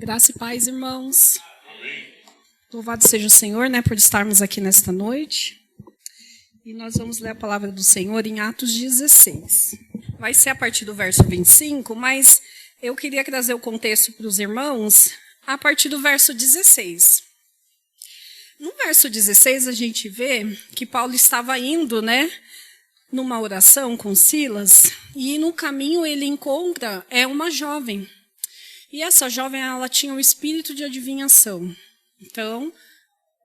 Graça e paz, irmãos. Louvado seja o Senhor, por estarmos aqui nesta noite. E nós vamos ler a palavra do Senhor em Atos 16. Vai ser a partir do verso 25, mas eu queria trazer o contexto para os irmãos a partir do verso 16. No verso 16, a gente vê que Paulo estava indo, numa oração com Silas, e no caminho ele encontra uma jovem. E essa jovem, ela tinha um espírito de adivinhação. Então,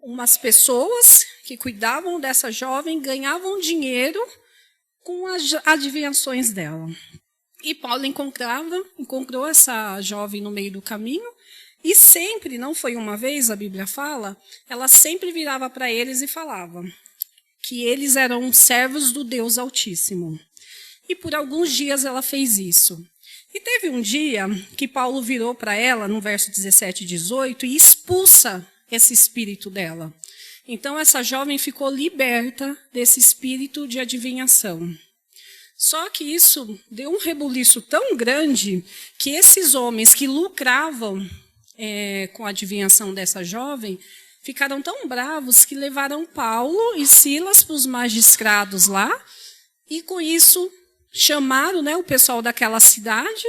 umas pessoas que cuidavam dessa jovem ganhavam dinheiro com as adivinhações dela. E Paulo encontrou essa jovem no meio do caminho, e sempre, não foi uma vez, a Bíblia fala, ela sempre virava para eles e falava que eles eram servos do Deus Altíssimo. E por alguns dias ela fez isso. E teve um dia que Paulo virou para ela, no verso 17 e 18, e expulsa esse espírito dela. Então, essa jovem ficou liberta desse espírito de adivinhação. Só que isso deu um rebuliço tão grande que esses homens que lucravam com a adivinhação dessa jovem ficaram tão bravos que levaram Paulo e Silas para os magistrados lá, e com isso chamaram o pessoal daquela cidade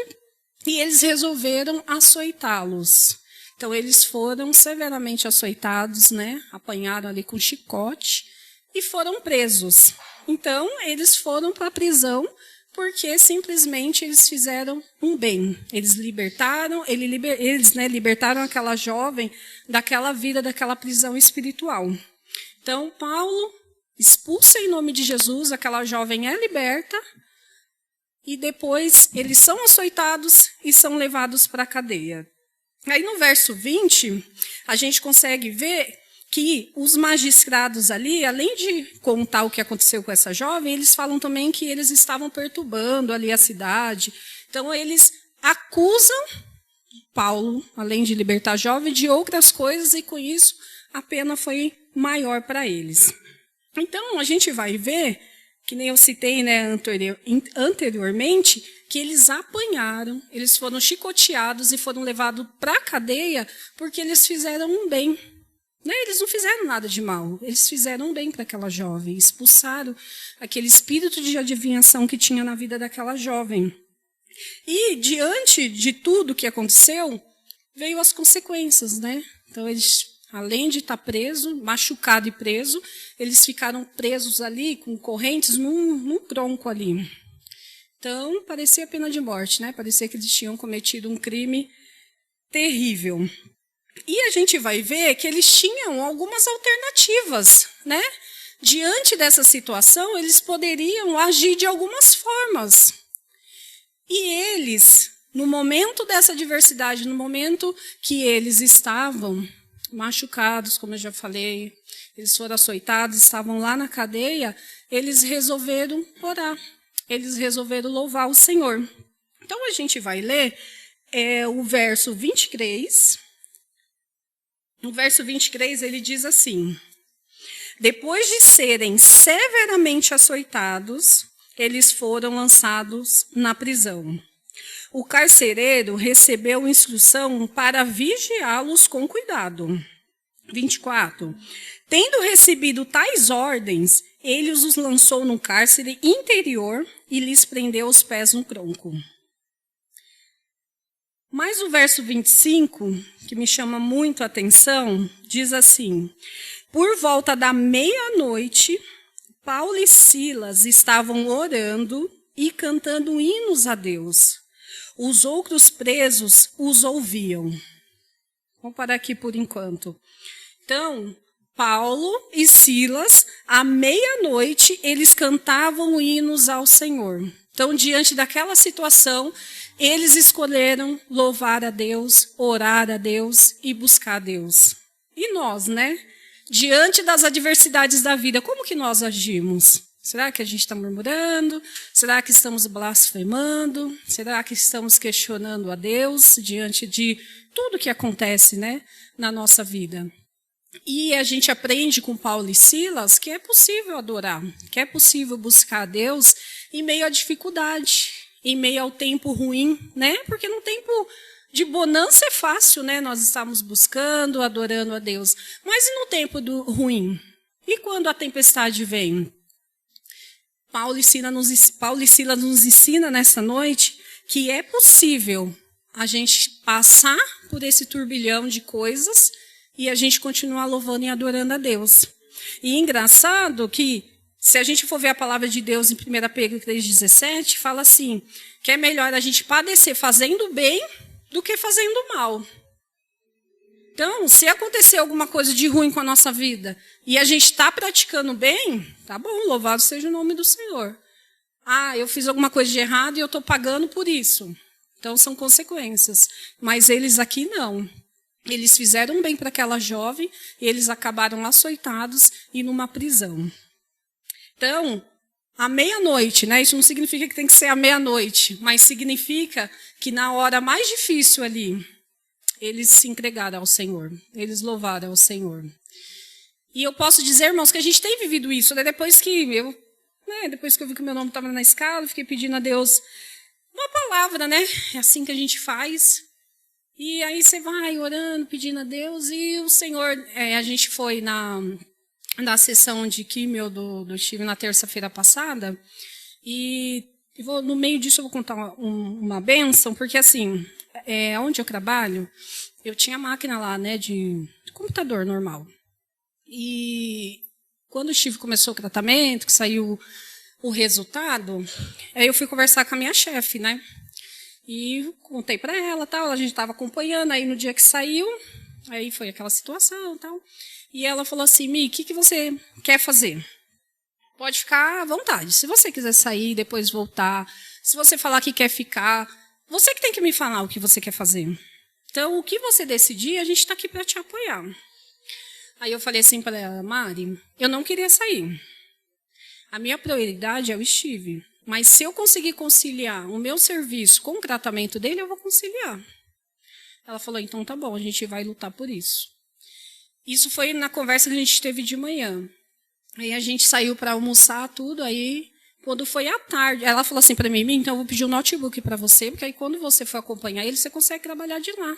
e eles resolveram açoitá-los. Então, eles foram severamente açoitados, apanharam ali com chicote e foram presos. Então, eles foram para a prisão porque simplesmente eles fizeram um bem. Eles libertaram aquela jovem daquela vida, daquela prisão espiritual. Então, Paulo expulsa em nome de Jesus, aquela jovem é liberta, e depois eles são açoitados e são levados para a cadeia. Aí no verso 20, a gente consegue ver que os magistrados ali, além de contar o que aconteceu com essa jovem, eles falam também que eles estavam perturbando ali a cidade. Então eles acusam Paulo, além de libertar a jovem, de outras coisas, e com isso a pena foi maior para eles. Então a gente vai ver, que nem eu citei anteriormente, que eles apanharam, eles foram chicoteados e foram levados para a cadeia porque eles fizeram um bem. Eles não fizeram nada de mal, eles fizeram um bem para aquela jovem, expulsaram aquele espírito de adivinhação que tinha na vida daquela jovem. E diante de tudo que aconteceu, veio as consequências, Então eles, além de estar preso, machucado e preso, eles ficaram presos ali com correntes num tronco ali. Então, parecia pena de morte, Parecia que eles tinham cometido um crime terrível. E a gente vai ver que eles tinham algumas alternativas, Diante dessa situação, eles poderiam agir de algumas formas. E eles, no momento dessa adversidade, no momento que eles estavam machucados, como eu já falei, eles foram açoitados, estavam lá na cadeia, eles resolveram orar, eles resolveram louvar o Senhor. Então, a gente vai ler o verso 23. No verso 23, ele diz assim: depois de serem severamente açoitados, eles foram lançados na prisão. O carcereiro recebeu instrução para vigiá-los com cuidado. 24. Tendo recebido tais ordens, ele os lançou no cárcere interior e lhes prendeu os pés no tronco. Mas o verso 25, que me chama muito a atenção, diz assim: por volta da meia-noite, Paulo e Silas estavam orando e cantando hinos a Deus. Os outros presos os ouviam. Vamos parar aqui por enquanto. Então, Paulo e Silas, à meia-noite, eles cantavam hinos ao Senhor. Então, diante daquela situação, eles escolheram louvar a Deus, orar a Deus e buscar a Deus. E nós, Diante das adversidades da vida, como que nós agimos? Será que a gente está murmurando? Será que estamos blasfemando? Será que estamos questionando a Deus diante de tudo que acontece, na nossa vida? E a gente aprende com Paulo e Silas que é possível adorar, que é possível buscar a Deus em meio à dificuldade, em meio ao tempo ruim, Porque no tempo de bonança é fácil, né? Nós estamos buscando, adorando a Deus. Mas e no tempo do ruim? E quando a tempestade vem? Paulo e Silas nos ensina nessa noite que é possível a gente passar por esse turbilhão de coisas e a gente continuar louvando e adorando a Deus. E engraçado que, se a gente for ver a palavra de Deus em 1 Pedro 3,17, fala assim, que é melhor a gente padecer fazendo bem do que fazendo mal. Então, se acontecer alguma coisa de ruim com a nossa vida e a gente está praticando bem, tá bom, louvado seja o nome do Senhor. Ah, eu fiz alguma coisa de errado e eu estou pagando por isso. Então, são consequências. Mas eles aqui não. Eles fizeram bem para aquela jovem e eles acabaram açoitados e numa prisão. Então, à meia-noite, né? Isso não significa que tem que ser à meia-noite, mas significa que na hora mais difícil ali, eles se entregaram ao Senhor. Eles louvaram ao Senhor. E eu posso dizer, irmãos, que a gente tem vivido isso, né? Depois que eu vi que o meu nome estava na escala, fiquei pedindo a Deus uma palavra, né? É assim que a gente faz. E aí você vai orando, pedindo a Deus, e o Senhor, a gente foi na sessão de químio do Steve na terça-feira passada, e no meio disso eu vou contar uma bênção, porque assim, onde eu trabalho, eu tinha máquina lá, né, de computador normal. E quando o Steve começou o tratamento, que saiu o resultado, aí eu fui conversar com a minha chefe, né? E contei para ela, tal, a gente estava acompanhando, aí no dia que saiu, aí foi aquela situação, tal. E ela falou assim, Mi, o que você quer fazer? Pode ficar à vontade. Se você quiser sair, depois voltar, se você falar que quer ficar, você que tem que me falar o que você quer fazer. Então, o que você decidir, a gente está aqui para te apoiar. Aí eu falei assim para ela, Mari, eu não queria sair. A minha prioridade é o Steve. Mas se eu conseguir conciliar o meu serviço com o tratamento dele, eu vou conciliar. Ela falou, então tá bom, a gente vai lutar por isso. Isso foi na conversa que a gente teve de manhã. Aí a gente saiu para almoçar, tudo, aí quando foi à tarde, ela falou assim para mim, então eu vou pedir um notebook para você, porque aí quando você for acompanhar ele, você consegue trabalhar de lá.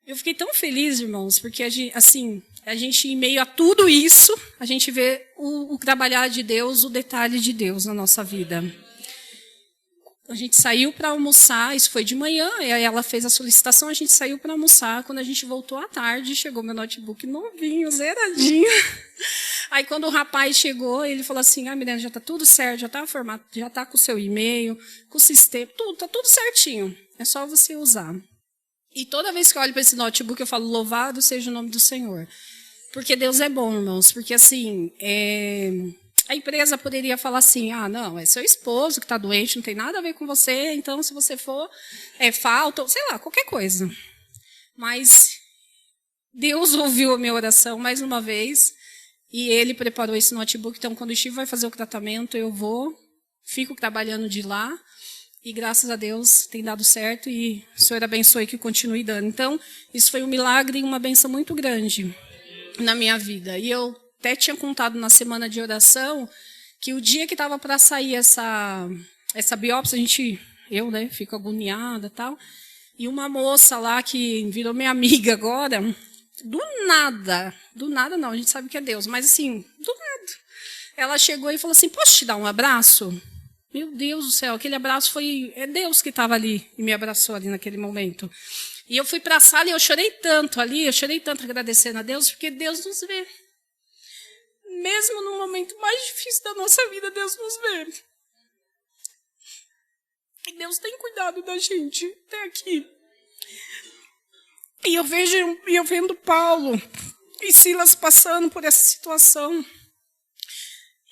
Eu fiquei tão feliz, irmãos, porque a gente, em meio a tudo isso, a gente vê o trabalhar de Deus, o detalhe de Deus na nossa vida. A gente saiu para almoçar, isso foi de manhã, e aí ela fez a solicitação, a gente saiu para almoçar. Quando a gente voltou à tarde, chegou meu notebook novinho, zeradinho. Aí quando o rapaz chegou, ele falou assim, Miranda, já está tudo certo, já está formato, já está com o seu e-mail, com o sistema, tudo, está tudo certinho. É só você usar. E toda vez que eu olho para esse notebook, eu falo, louvado seja o nome do Senhor. Porque Deus é bom, irmãos. Porque, assim, a empresa poderia falar assim, não, é seu esposo que está doente, não tem nada a ver com você, então, se você for, falta, sei lá, qualquer coisa. Mas Deus ouviu a minha oração mais uma vez e Ele preparou esse notebook. Então, quando o Steve vai fazer o tratamento, eu fico trabalhando de lá. E graças a Deus tem dado certo e o Senhor abençoe que continue dando. Então, isso foi um milagre e uma benção muito grande na minha vida. E eu até tinha contado na semana de oração que o dia que estava para sair essa biópsia, eu, né, fico agoniada e tal. E uma moça lá que virou minha amiga agora, do nada não, a gente sabe que é Deus, mas assim, do nada. Ela chegou e falou assim, posso te dar um abraço? Meu Deus do céu, aquele abraço é Deus que estava ali e me abraçou ali naquele momento. E eu fui para a sala e eu chorei tanto agradecendo a Deus, porque Deus nos vê. Mesmo no momento mais difícil da nossa vida, Deus nos vê. E Deus tem cuidado da gente até aqui. E eu vendo Paulo e Silas passando por essa situação.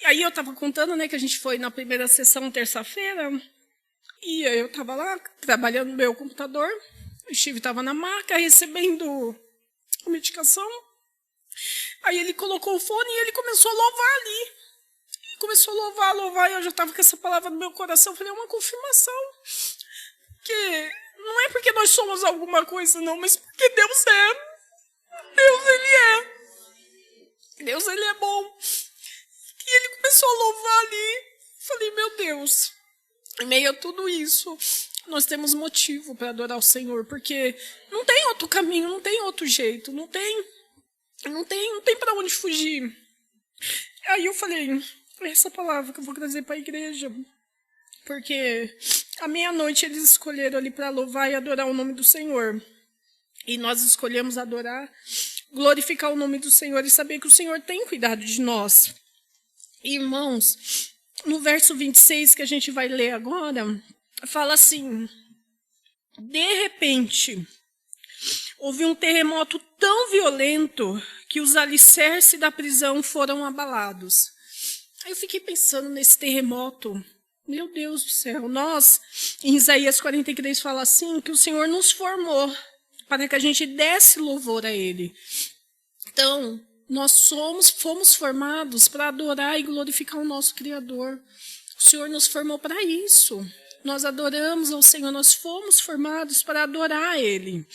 E aí eu estava contando, né, que a gente foi na primeira sessão terça-feira, e eu estava lá trabalhando no meu computador, o Steve estava na maca recebendo a medicação. Aí ele colocou o fone e ele começou a louvar ali. Ele começou a louvar, e eu já estava com essa palavra no meu coração. Eu falei, é uma confirmação. Que não é porque nós somos alguma coisa, não, mas porque Deus é. Deus, Ele é. Deus, Ele é bom. E ele começou a louvar ali. Falei, meu Deus, em meio a tudo isso, nós temos motivo para adorar o Senhor, porque não tem outro caminho, não tem outro jeito, não tem para onde fugir. Aí eu falei, essa palavra que eu vou trazer para a igreja, porque à meia-noite eles escolheram ali para louvar e adorar o nome do Senhor. E nós escolhemos adorar, glorificar o nome do Senhor e saber que o Senhor tem cuidado de nós. Irmãos, no verso 26 que a gente vai ler agora, fala assim: de repente, houve um terremoto tão violento que os alicerces da prisão foram abalados. Aí eu fiquei pensando nesse terremoto. Meu Deus do céu, nós, em Isaías 43, fala assim, que o Senhor nos formou para que a gente desse louvor a Ele. Então, nós fomos formados para adorar e glorificar o nosso Criador. O Senhor nos formou para isso. Nós adoramos ao Senhor, nós fomos formados para adorar Ele.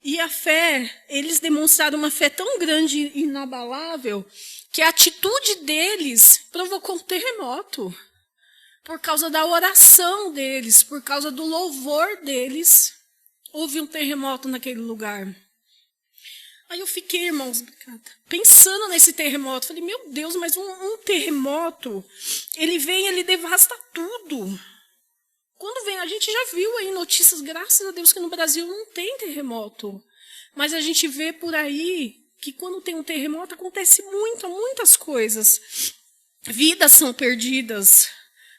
E a fé, eles demonstraram uma fé tão grande e inabalável que a atitude deles provocou um terremoto. Por causa da oração deles, por causa do louvor deles, houve um terremoto naquele lugar. Aí eu fiquei, irmãos, pensando nesse terremoto. Falei, meu Deus, mas um terremoto, ele vem, ele devasta tudo. Quando vem, a gente já viu aí notícias, graças a Deus, que no Brasil não tem terremoto. Mas a gente vê por aí que quando tem um terremoto acontece muitas coisas. Vidas são perdidas,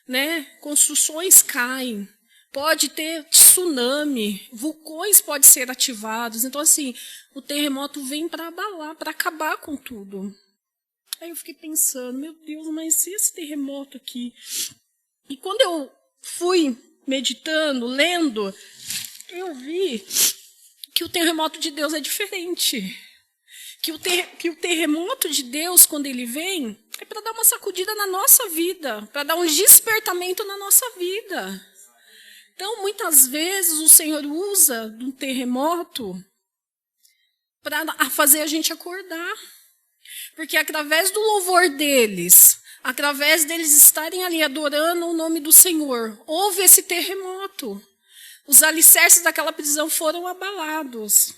né? Construções caem. Pode ter tsunami, vulcões podem ser ativados. Então, assim, o terremoto vem para abalar, para acabar com tudo. Aí eu fiquei pensando, meu Deus, mas e esse terremoto aqui? E quando eu fui meditando, lendo, eu vi que o terremoto de Deus é diferente. Que o terremoto de Deus, quando ele vem, é para dar uma sacudida na nossa vida, para dar um despertamento na nossa vida. Então, muitas vezes, o Senhor usa um terremoto para fazer a gente acordar. Porque através do louvor deles, através deles estarem ali adorando o nome do Senhor, houve esse terremoto. Os alicerces daquela prisão foram abalados.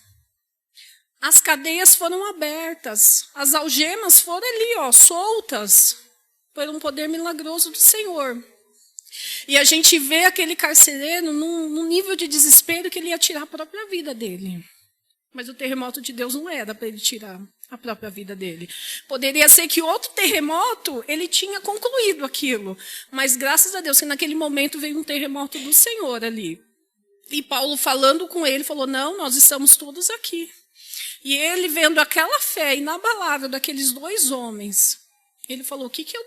As cadeias foram abertas. As algemas foram ali, soltas, por um poder milagroso do Senhor. E a gente vê aquele carcereiro num nível de desespero que ele ia tirar a própria vida dele. Mas o terremoto de Deus não era para ele tirar a própria vida dele. Poderia ser que outro terremoto, ele tinha concluído aquilo. Mas graças a Deus que naquele momento veio um terremoto do Senhor ali. E Paulo falando com ele, falou, não, nós estamos todos aqui. E ele vendo aquela fé inabalável daqueles dois homens, ele falou, o que eu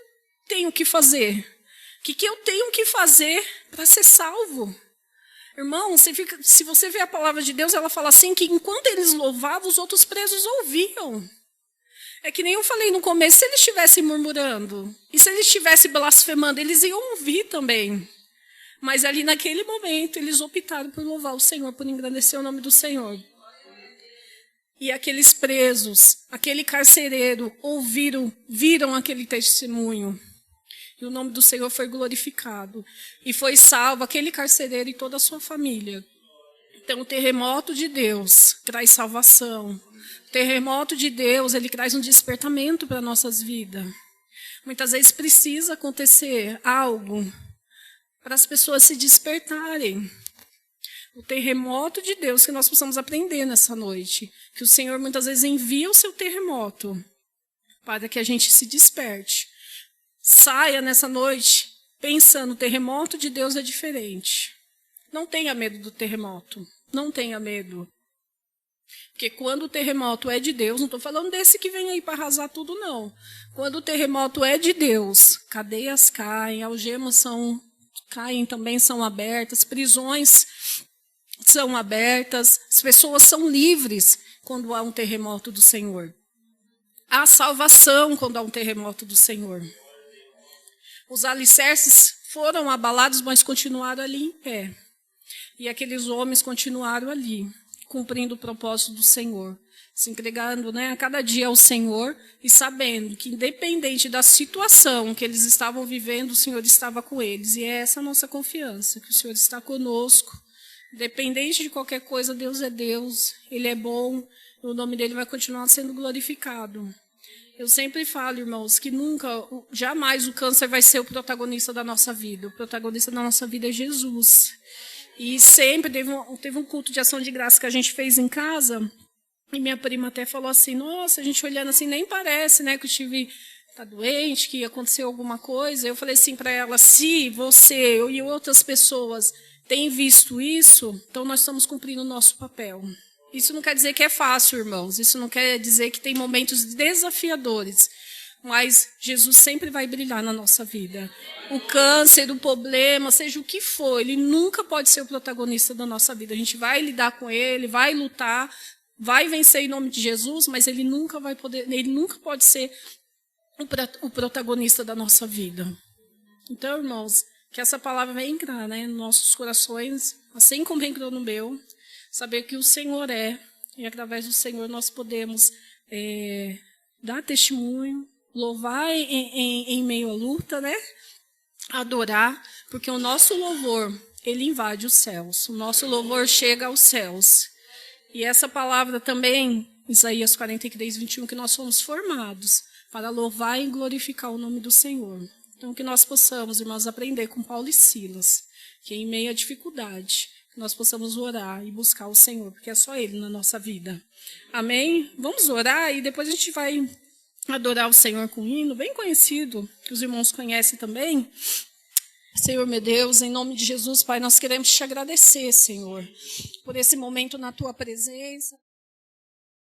tenho que fazer? O que eu tenho que fazer para ser salvo? Irmão, se você vê a palavra de Deus, ela fala assim, que enquanto eles louvavam, os outros presos ouviam. É que nem eu falei no começo, se eles estivessem murmurando, e se eles estivessem blasfemando, eles iam ouvir também. Mas ali naquele momento, eles optaram por louvar o Senhor, por engrandecer o nome do Senhor. E aqueles presos, aquele carcereiro, viram aquele testemunho. E o nome do Senhor foi glorificado. E foi salvo aquele carcereiro e toda a sua família. Então, o terremoto de Deus traz salvação. O terremoto de Deus, ele traz um despertamento para nossas vidas. Muitas vezes precisa acontecer algo para as pessoas se despertarem. O terremoto de Deus que nós possamos aprender nessa noite. Que o Senhor muitas vezes envia o seu terremoto para que a gente se desperte. Saia nessa noite pensando, o terremoto de Deus é diferente. Não tenha medo do terremoto. Não tenha medo. Porque quando o terremoto é de Deus, não estou falando desse que vem aí para arrasar tudo, não. Quando o terremoto é de Deus, cadeias caem, algemas caem também, são abertas, prisões são abertas, as pessoas são livres quando há um terremoto do Senhor. Há salvação quando há um terremoto do Senhor. Os alicerces foram abalados, mas continuaram ali em pé. E aqueles homens continuaram ali, cumprindo o propósito do Senhor, se entregando, né, a cada dia ao Senhor e sabendo que, independente da situação que eles estavam vivendo, o Senhor estava com eles. E é essa a nossa confiança, que o Senhor está conosco. Independente de qualquer coisa, Deus é Deus, Ele é bom, e o nome dEle vai continuar sendo glorificado. Eu sempre falo, irmãos, que jamais o câncer vai ser o protagonista da nossa vida. O protagonista da nossa vida é Jesus. E sempre teve um culto de ação de graça que a gente fez em casa, e minha prima até falou assim, nossa, a gente olhando assim, nem parece, né, que o Steve está doente, que aconteceu alguma coisa. Eu falei assim para ela, se você e outras pessoas têm visto isso, então nós estamos cumprindo o nosso papel. Isso não quer dizer que é fácil, irmãos. Isso não quer dizer que tem momentos desafiadores. Mas Jesus sempre vai brilhar na nossa vida. O câncer, o problema, seja o que for, ele nunca pode ser o protagonista da nossa vida. A gente vai lidar com ele, vai lutar, vai vencer em nome de Jesus, mas ele nunca pode ser o protagonista da nossa vida. Então, irmãos, que essa palavra venha entrar, né, nos nossos corações, assim como entrou no meu, saber que o Senhor e através do Senhor nós podemos dar testemunho, louvar em meio à luta, né? Adorar, porque o nosso louvor, ele invade os céus, o nosso louvor chega aos céus. E essa palavra também, Isaías 43, 21, que nós somos formados para louvar e glorificar o nome do Senhor. Então, que nós possamos, irmãos, aprender com Paulo e Silas, que em meio à dificuldade, nós possamos orar e buscar o Senhor, porque é só Ele na nossa vida. Amém? Vamos orar e depois a gente vai adorar o Senhor com um hino bem conhecido, que os irmãos conhecem também. Senhor, meu Deus, em nome de Jesus, Pai, nós queremos te agradecer, Senhor, por esse momento na Tua presença.